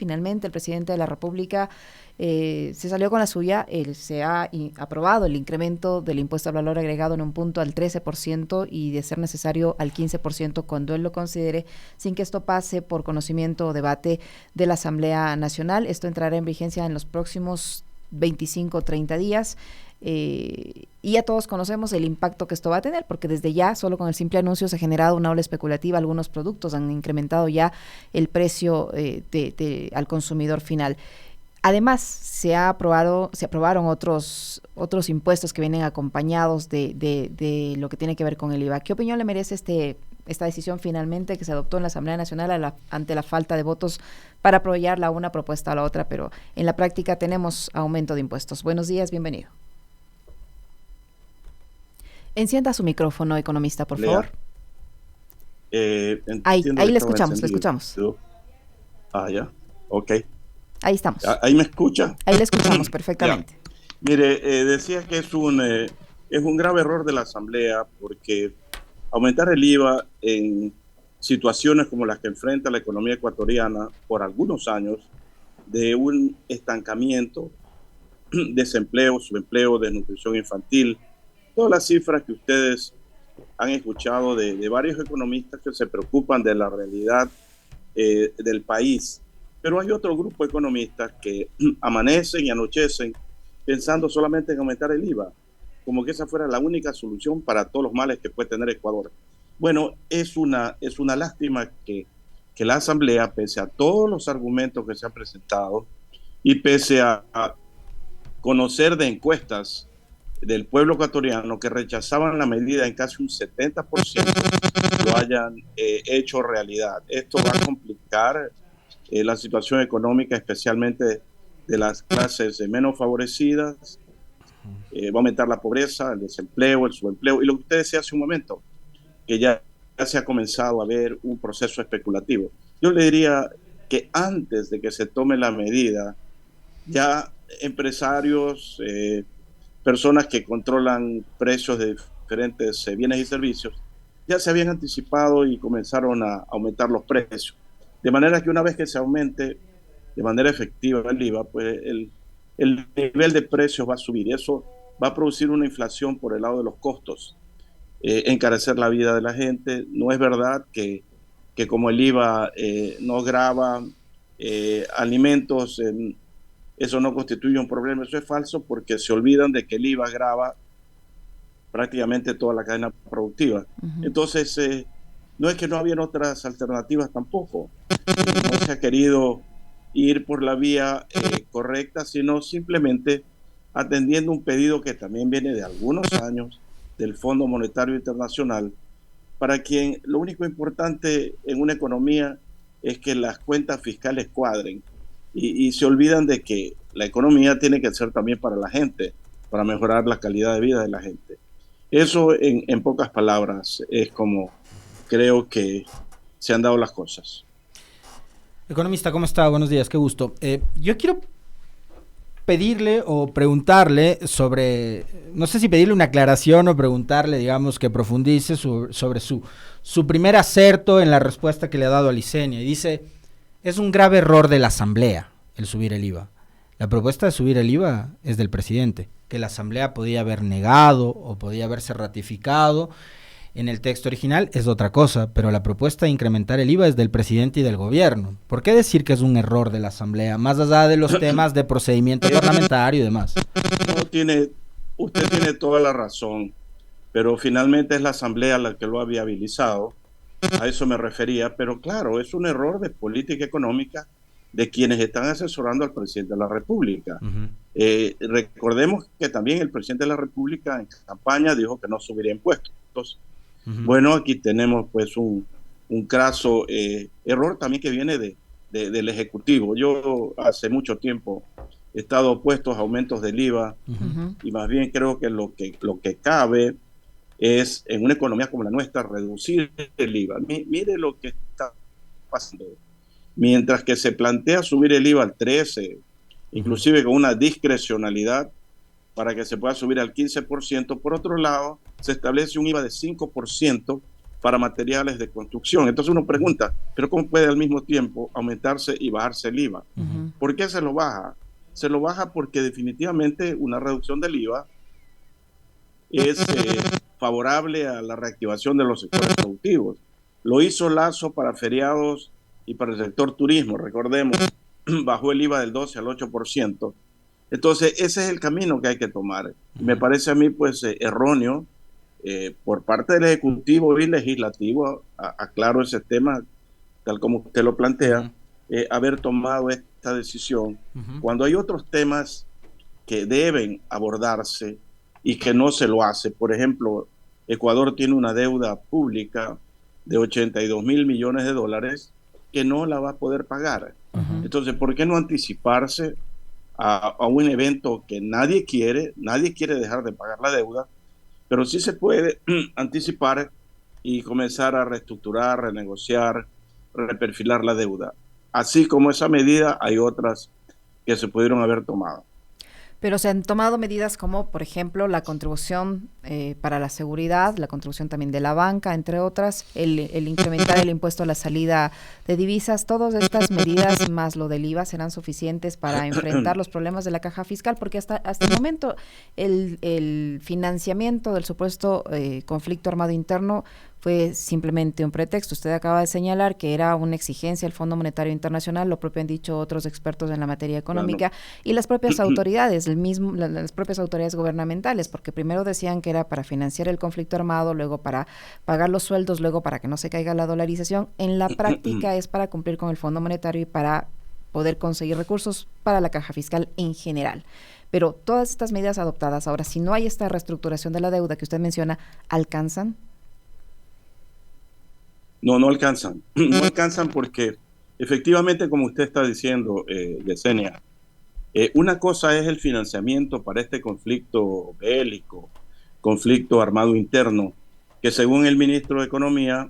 finalmente el presidente de la República se salió con la suya. Se ha aprobado el incremento del impuesto al valor agregado en un punto al 13% y de ser necesario al 15% cuando él lo considere, sin que esto pase por conocimiento o debate de la Asamblea Nacional. Esto entrará en vigencia en los próximos 25 o 30 días. Y ya todos conocemos el impacto que esto va a tener, porque desde ya, solo con el simple anuncio, se ha generado una ola especulativa. Algunos productos han incrementado ya el precio al consumidor final. Además, se aprobaron otros impuestos que vienen acompañados de lo que tiene que ver con el IVA. ¿Qué opinión le merece esta decisión finalmente que se adoptó en la Asamblea Nacional ante la falta de votos para apoyar la una propuesta a la otra? Pero en la práctica tenemos aumento de impuestos. Buenos días, bienvenido. Encienda su micrófono, economista, por favor. Ahí le escuchamos, le escuchamos. Ya, ok. Ahí estamos. ¿Ahí me escucha? Ahí le escuchamos perfectamente. Mire, decía que es un grave error de la Asamblea, porque aumentar el IVA en situaciones como las que enfrenta la economía ecuatoriana por algunos años, de un estancamiento, desempleo, subempleo, desnutrición infantil, todas las cifras que ustedes han escuchado de varios economistas que se preocupan de la realidad del país. Pero hay otro grupo de economistas que amanecen y anochecen pensando solamente en aumentar el IVA, como que esa fuera la única solución para todos los males que puede tener Ecuador. Bueno, es una lástima que la Asamblea, pese a todos los argumentos que se han presentado y pese a conocer de encuestas del pueblo ecuatoriano que rechazaban la medida en casi un 70%, lo hayan hecho realidad. Esto va a complicar la situación económica, especialmente de las clases menos favorecidas. Va a aumentar la pobreza, el desempleo, el subempleo y lo que usted decía hace un momento, que ya se ha comenzado a ver un proceso especulativo. Yo le diría que antes de que se tome la medida, ya empresarios, personas que controlan precios de diferentes bienes y servicios, ya se habían anticipado y comenzaron a aumentar los precios. De manera que una vez que se aumente de manera efectiva el IVA, pues el nivel de precios va a subir y eso va a producir una inflación por el lado de los costos, encarecer la vida de la gente. No es verdad que como el IVA no grava alimentos, eso no constituye un problema. Eso es falso, porque se olvidan de que el IVA grava prácticamente toda la cadena productiva. Entonces, no es que no habían otras alternativas tampoco. No se ha querido ir por la vía correcta, sino simplemente atendiendo un pedido que también viene de algunos años del Fondo Monetario Internacional, para quien lo único importante en una economía es que las cuentas fiscales cuadren, y se olvidan de que la economía tiene que ser también para la gente, para mejorar la calidad de vida de la gente. Eso, en pocas palabras, es como creo que se han dado las cosas. Economista, ¿cómo está? Buenos días, qué gusto. Yo quiero pedirle o preguntarle sobre, no sé si pedirle una aclaración o preguntarle, digamos, que profundice sobre su primer acerto en la respuesta que le ha dado a Licenia. Y dice, es un grave error de la Asamblea el subir el IVA. La propuesta de subir el IVA es del presidente, que la Asamblea podía haber negado o podía haberse ratificado. En el texto original es otra cosa, pero la propuesta de incrementar el IVA es del presidente y del gobierno. ¿Por qué decir que es un error de la Asamblea, más allá de los temas de procedimiento parlamentario y demás? Usted tiene toda la razón, pero finalmente es la Asamblea la que lo ha viabilizado. A eso me refería, pero claro, es un error de política económica de quienes están asesorando al presidente de la República. Recordemos que también el presidente de la República en campaña dijo que no subiría impuestos. Bueno, aquí tenemos pues un craso error también que viene del Ejecutivo. Yo hace mucho tiempo he estado opuesto a aumentos del IVA y más bien creo que lo que cabe es, en una economía como la nuestra, reducir el IVA. Mire lo que está pasando. Mientras que se plantea subir el IVA al 13%, inclusive con una discrecionalidad para que se pueda subir al 15%, por otro lado, se establece un IVA de 5% para materiales de construcción. Entonces uno pregunta, ¿pero cómo puede al mismo tiempo aumentarse y bajarse el IVA? ¿Por qué se lo baja? Se lo baja porque definitivamente una reducción del IVA es favorable a la reactivación de los sectores productivos. Lo hizo Lasso para feriados y para el sector turismo, recordemos, bajó el IVA del 12 al 8%. Entonces, ese es el camino que hay que tomar. Y me parece a mí, pues, erróneo por parte del Ejecutivo y Legislativo, aclaro ese tema, tal como usted lo plantea, haber tomado esta decisión, cuando hay otros temas que deben abordarse y que no se lo hace. Por ejemplo, Ecuador tiene una deuda pública de 82 mil millones de dólares que no la va a poder pagar. Entonces, ¿por qué no anticiparse a un evento que nadie quiere dejar de pagar la deuda, pero sí se puede anticipar y comenzar a reestructurar, renegociar, reperfilar la deuda? Así como esa medida, hay otras que se pudieron haber tomado. Pero se han tomado medidas como, por ejemplo, la contribución para la seguridad, la contribución también de la banca, entre otras, el incrementar el impuesto a la salida de divisas. Todas estas medidas, más lo del IVA, serán suficientes para enfrentar los problemas de la caja fiscal, porque hasta el momento el financiamiento del supuesto conflicto armado interno fue simplemente un pretexto. Usted acaba de señalar que era una exigencia del Fondo Monetario Internacional, lo propio han dicho otros expertos en la materia económica, y las propias autoridades, las propias autoridades gubernamentales, porque primero decían que era para financiar el conflicto armado, luego para pagar los sueldos, luego para que no se caiga la dolarización. En la práctica es para cumplir con el Fondo Monetario y para poder conseguir recursos para la caja fiscal en general. Pero todas estas medidas adoptadas ahora, si no hay esta reestructuración de la deuda que usted menciona, ¿alcanzan? No alcanzan. No alcanzan porque efectivamente, como usted está diciendo, Yesenia, una cosa es el financiamiento para este conflicto bélico, conflicto armado interno, que según el ministro de Economía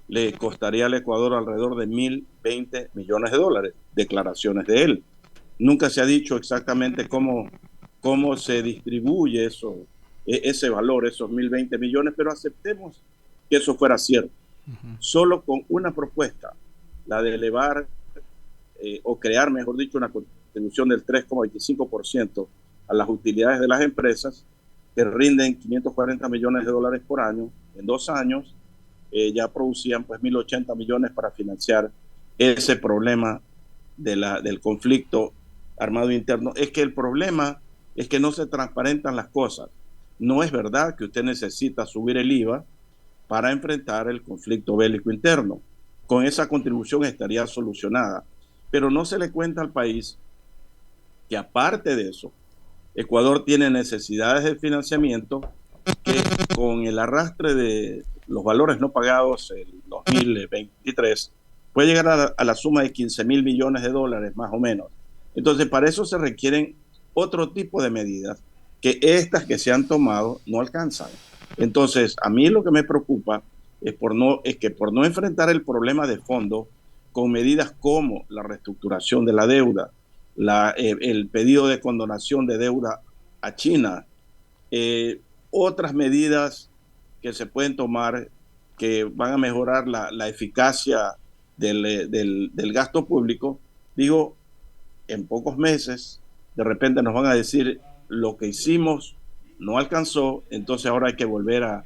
le costaría al Ecuador alrededor de 1.020 millones de dólares, declaraciones de él. Nunca se ha dicho exactamente cómo se distribuye ese valor, esos 1.020 millones, pero aceptemos que eso fuera cierto. Solo con una propuesta, la de elevar o crear, mejor dicho, una contribución del 3,25% a las utilidades de las empresas, que rinden 540 millones de dólares por año, en 2 años ya producían pues 1.080 millones para financiar ese problema del conflicto armado interno. Es que el problema es que no se transparentan las cosas. No es verdad que usted necesita subir el IVA para enfrentar el conflicto bélico interno. Con esa contribución estaría solucionada. Pero no se le cuenta al país que aparte de eso, Ecuador tiene necesidades de financiamiento que con el arrastre de los valores no pagados en 2023 puede llegar a la suma de 15.000 millones de dólares más o menos. Entonces, para eso se requieren otro tipo de medidas que estas que se han tomado no alcanzan. Entonces, a mí lo que me preocupa es que por no enfrentar el problema de fondo con medidas como la reestructuración de la deuda, el pedido de condonación de deuda a China, otras medidas que se pueden tomar que van a mejorar la eficacia del gasto público, digo, en pocos meses, de repente nos van a decir lo que hicimos no alcanzó, entonces ahora hay que volver a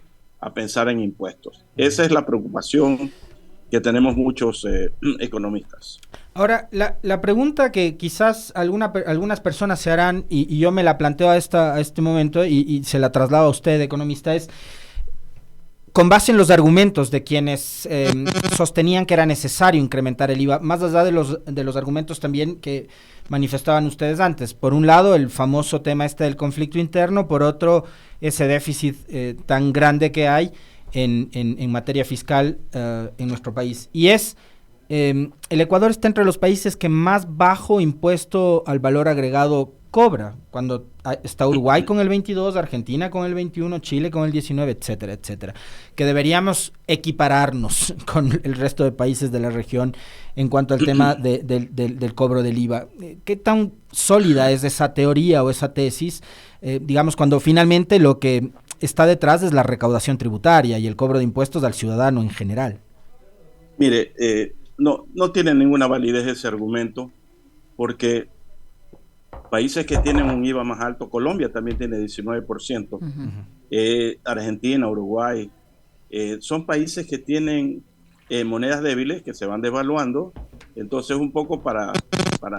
pensar en impuestos. Esa es la preocupación que tenemos muchos economistas. Ahora, la pregunta que quizás algunas personas se harán, y yo me la planteo a este momento y se la traslado a usted, economista, es, con base en los argumentos de quienes sostenían que era necesario incrementar el IVA, más allá de los argumentos también que manifestaban ustedes antes. Por un lado, el famoso tema del conflicto interno, por otro, ese déficit tan grande que hay en materia fiscal en nuestro país. Y el Ecuador está entre los países que más bajo impuesto al valor agregado cobra, cuando está Uruguay con el 22, Argentina con el 21, Chile con el 19, etcétera, etcétera, que deberíamos equipararnos con el resto de países de la región en cuanto al tema del cobro del IVA. ¿Qué tan sólida es esa teoría o esa tesis, digamos, cuando finalmente lo que está detrás es la recaudación tributaria y el cobro de impuestos al ciudadano en general. Mire, no tiene ninguna validez ese argumento, porque países que tienen un IVA más alto, Colombia también tiene 19%, Argentina, Uruguay, son países que tienen monedas débiles que se van devaluando, entonces un poco para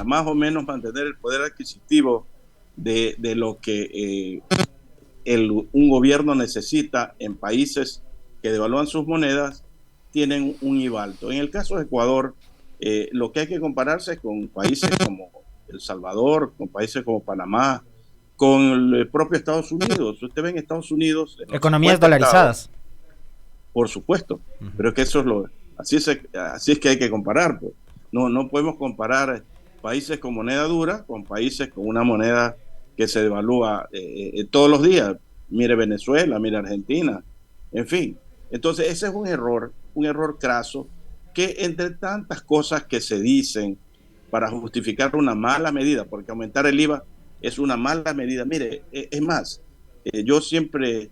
más o menos mantener el poder adquisitivo de lo que un gobierno necesita en países que devalúan sus monedas, tienen un IVA alto. En el caso de Ecuador, lo que hay que compararse es con países como El Salvador, con países como Panamá, con el propio Estados Unidos. Usted ve en Estados Unidos... Economías dolarizadas. Por supuesto, pero es que eso es así es que hay que comparar. Pues. No podemos comparar países con moneda dura con países con una moneda que se devalúa todos los días. Mire Venezuela, mire Argentina, en fin. Entonces ese es un error craso, que entre tantas cosas que se dicen para justificar una mala medida, porque aumentar el IVA es una mala medida. Mire, es más, yo siempre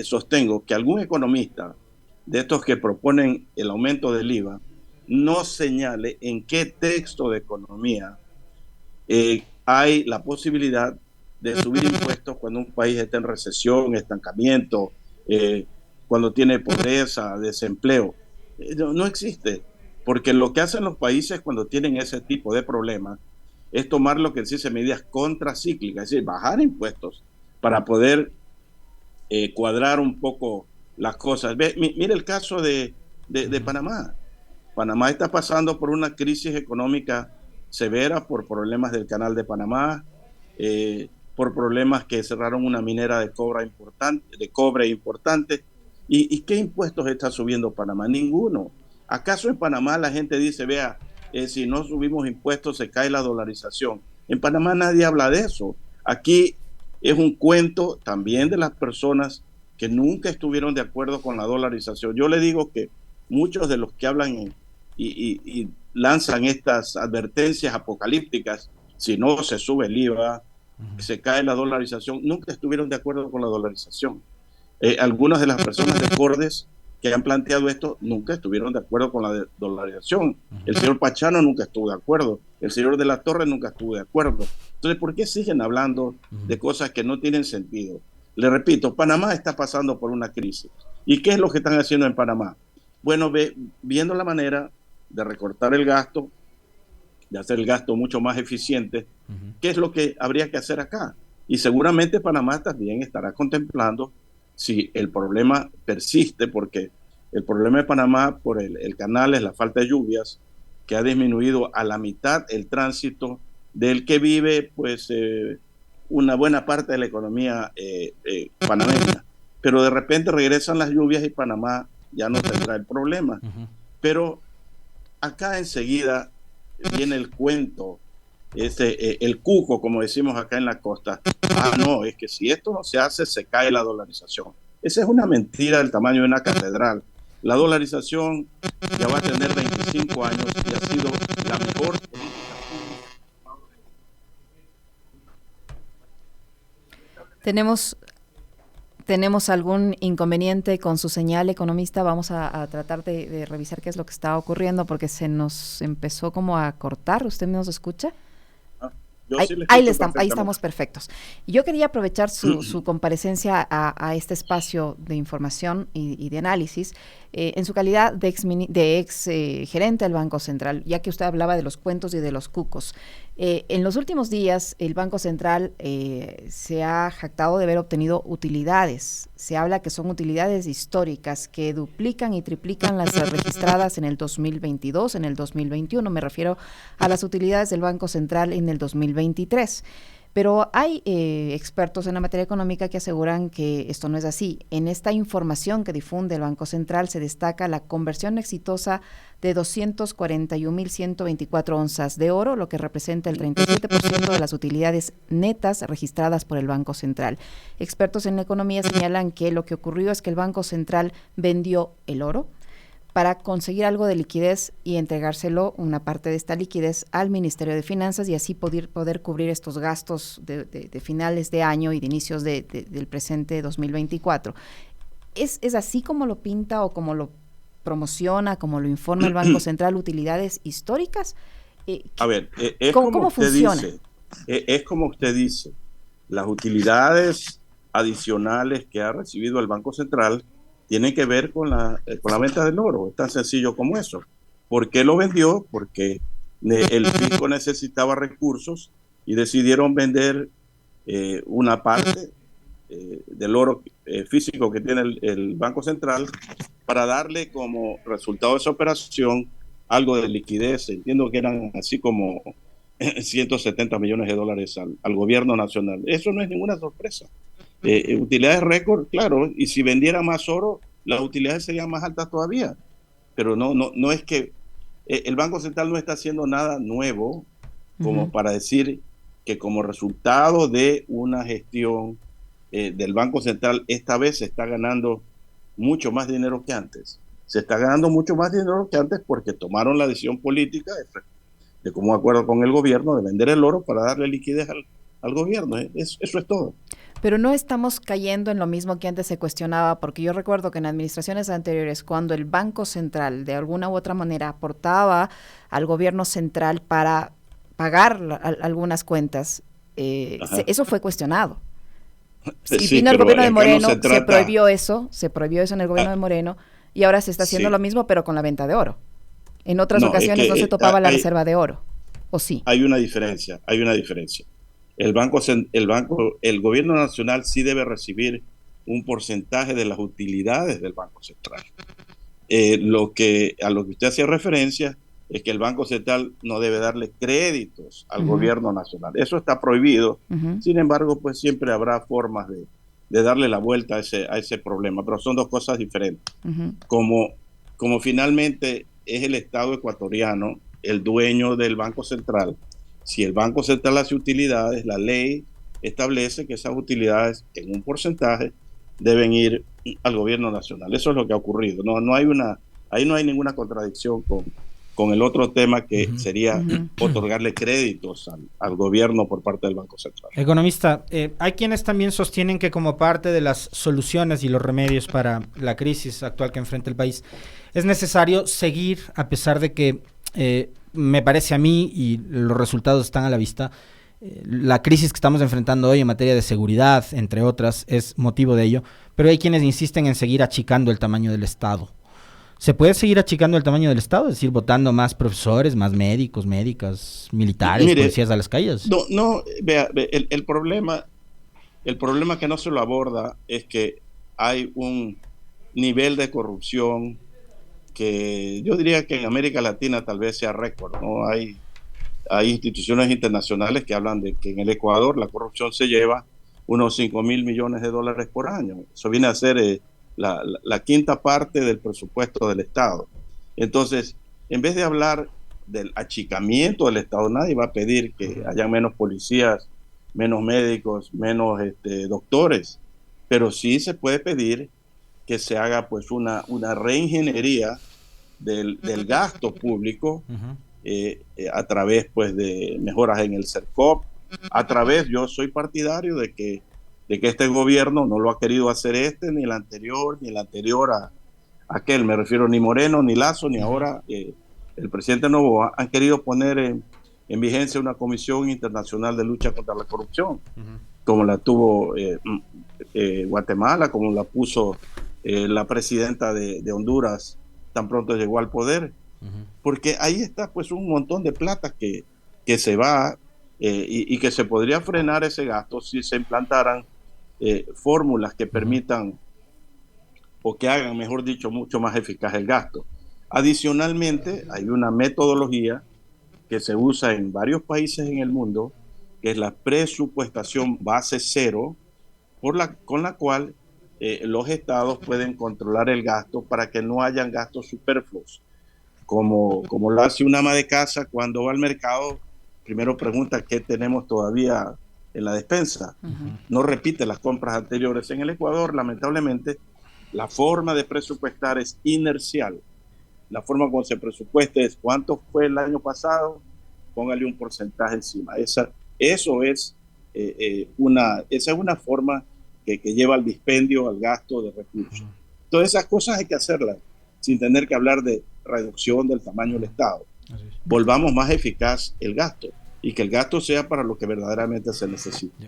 sostengo que algún economista de estos que proponen el aumento del IVA no señale en qué texto de economía hay la posibilidad de subir impuestos cuando un país está en recesión, estancamiento, cuando tiene pobreza, desempleo. No existe, porque lo que hacen los países cuando tienen ese tipo de problemas es tomar lo que se dice medidas contracíclicas, es decir, bajar impuestos para poder cuadrar un poco las cosas. Mire el caso de Panamá. Panamá está pasando por una crisis económica severa por problemas del Canal de Panamá, por problemas que cerraron una minera de cobre importante. ¿Y qué impuestos está subiendo Panamá? Ninguno. ¿Acaso en Panamá la gente dice, vea, si no subimos impuestos se cae la dolarización? En Panamá nadie habla de eso. Aquí es un cuento también de las personas que nunca estuvieron de acuerdo con la dolarización. Yo le digo que muchos de los que hablan y lanzan estas advertencias apocalípticas, si no se sube el IVA, se cae la dolarización, nunca estuvieron de acuerdo con la dolarización. Algunas de las personas de Cordes que han planteado esto nunca estuvieron de acuerdo con la dolarización. El señor Pachano nunca estuvo de acuerdo, el señor de la Torre nunca estuvo de acuerdo. Entonces, ¿por qué siguen hablando de cosas que no tienen sentido? Le repito, Panamá está pasando por una crisis. ¿Y qué es lo que están haciendo en Panamá? Bueno, viendo la manera de recortar el gasto, de hacer el gasto mucho más eficiente, ¿qué es lo que habría que hacer acá? Y seguramente Panamá también estará contemplando si el problema persiste, porque el problema de Panamá por el canal es la falta de lluvias, que ha disminuido a la mitad el tránsito del que vive pues una buena parte de la economía panameña. Pero de repente regresan las lluvias y Panamá ya no tendrá el problema. Pero acá enseguida viene el cuento, el cuco, como decimos acá en la costa. No, es que si esto no se hace, se cae la dolarización. Esa es una mentira del tamaño de una catedral. La dolarización ya va a tener 25 años y ha sido la mejor política. ¿Tenemos algún inconveniente con su señal, economista? Vamos a tratar de revisar qué es lo que está ocurriendo, porque se nos empezó como a cortar. ¿Usted nos escucha? Ahí estamos perfectos. Yo quería aprovechar su comparecencia a este espacio de información y de análisis en su calidad de ex gerente del Banco Central, ya que usted hablaba de los cuentos y de los cucos. En los últimos días el Banco Central se ha jactado de haber obtenido utilidades. Se habla que son utilidades históricas que duplican y triplican las registradas en el 2022, en el 2021. Me refiero a las utilidades del Banco Central en el 2023. Pero hay expertos en la materia económica que aseguran que esto no es así. En esta información que difunde el Banco Central se destaca la conversión exitosa de 241.124 onzas de oro, lo que representa el 37% de las utilidades netas registradas por el Banco Central. Expertos en la economía señalan que lo que ocurrió es que el Banco Central vendió el oro, para conseguir algo de liquidez y entregárselo, una parte de esta liquidez, al Ministerio de Finanzas y así poder cubrir estos gastos de finales de año y de inicios del presente 2024. ¿Es así como lo pinta o como lo promociona, como lo informa el Banco Central, utilidades históricas? A ver, es ¿Cómo funciona? Es como usted dice, las utilidades adicionales que ha recibido el Banco Central tienen que ver con la venta del oro. Es tan sencillo como eso. ¿Por qué lo vendió? Porque el fisco necesitaba recursos y decidieron vender una parte del oro físico que tiene el Banco Central para darle como resultado de esa operación algo de liquidez. Entiendo que eran así como 170 millones de dólares al gobierno nacional. Eso no es ninguna sorpresa. Utilidades récord, claro, y si vendiera más oro, las utilidades serían más altas todavía. Pero no es que el Banco Central no está haciendo nada nuevo como para decir que como resultado de una gestión del Banco Central, esta vez se está ganando mucho más dinero que antes. Se está ganando mucho más dinero que antes porque tomaron la decisión política de como acuerdo con el gobierno de vender el oro para darle liquidez al gobierno. Eso es todo. Pero no estamos cayendo en lo mismo que antes se cuestionaba, porque yo recuerdo que en administraciones anteriores, cuando el Banco Central de alguna u otra manera aportaba al gobierno central para pagar algunas cuentas, eso fue cuestionado. Y Sí, vino el pero gobierno de acá Moreno, no se trata- se prohibió eso en el gobierno de Moreno, y ahora se está haciendo Sí. lo mismo, pero con la venta de oro. En otras No, es ocasiones que, no se topaba la hay reserva de oro, ¿o sí? hay una diferencia. El gobierno nacional sí debe recibir un porcentaje de las utilidades del Banco Central. A lo que usted hacía referencia es que el Banco Central no debe darle créditos al gobierno nacional. Eso está prohibido. Sin embargo, pues siempre habrá formas de darle la vuelta a ese problema, pero son dos cosas diferentes. Como finalmente es el Estado ecuatoriano el dueño del Banco Central, si el Banco Central hace utilidades, la ley establece que esas utilidades en un porcentaje deben ir al gobierno nacional. Eso es lo que ha ocurrido. Ahí no hay ninguna contradicción con el otro tema que sería otorgarle créditos al gobierno por parte del Banco Central. Economista, hay quienes también sostienen que como parte de las soluciones y los remedios para la crisis actual que enfrenta el país, es necesario seguir, a pesar de que me parece a mí, y los resultados están a la vista, la crisis que estamos enfrentando hoy en materia de seguridad, entre otras, es motivo de ello, pero hay quienes insisten en seguir achicando el tamaño del Estado. ¿Se puede seguir achicando el tamaño del Estado? Es decir, votando más profesores, más médicos, médicas, militares, policías a las calles. Vea, el problema que no se lo aborda es que hay un nivel de corrupción que yo diría que en América Latina tal vez sea récord, ¿no? Hay instituciones internacionales que hablan de que en el Ecuador la corrupción se lleva unos 5.000 millones de dólares por año. Eso viene a ser la quinta parte del presupuesto del Estado. Entonces, en vez de hablar del achicamiento del Estado, nadie va a pedir que haya menos policías, menos médicos, menos doctores, pero sí se puede pedir que se haga pues una reingeniería del gasto público a través pues de mejoras en el CERCOP, yo soy partidario de que este gobierno no lo ha querido hacer ni el anterior a aquel, me refiero ni Moreno, ni Lazo, ni ahora el presidente Noboa, han querido poner en vigencia una comisión internacional de lucha contra la corrupción, como la tuvo Guatemala, como la puso la presidenta de Honduras tan pronto llegó al poder, porque ahí está pues un montón de plata que se va y que se podría frenar ese gasto si se implantaran fórmulas que permitan o que hagan, mejor dicho, mucho más eficaz el gasto. Adicionalmente, hay una metodología que se usa en varios países en el mundo, que es la presupuestación base cero, con la cual los estados pueden controlar el gasto para que no hayan gastos superfluos. Como lo hace una ama de casa cuando va al mercado, primero pregunta qué tenemos todavía en la despensa. No repite las compras anteriores. En el Ecuador, lamentablemente, la forma de presupuestar es inercial. La forma como se presupueste es cuánto fue el año pasado, póngale un porcentaje encima. Esa es una forma que lleva al dispendio, al gasto de recursos. Todas esas cosas hay que hacerlas sin tener que hablar de reducción del tamaño del Estado. Volvamos más eficaz el gasto y que el gasto sea para lo que verdaderamente se necesita.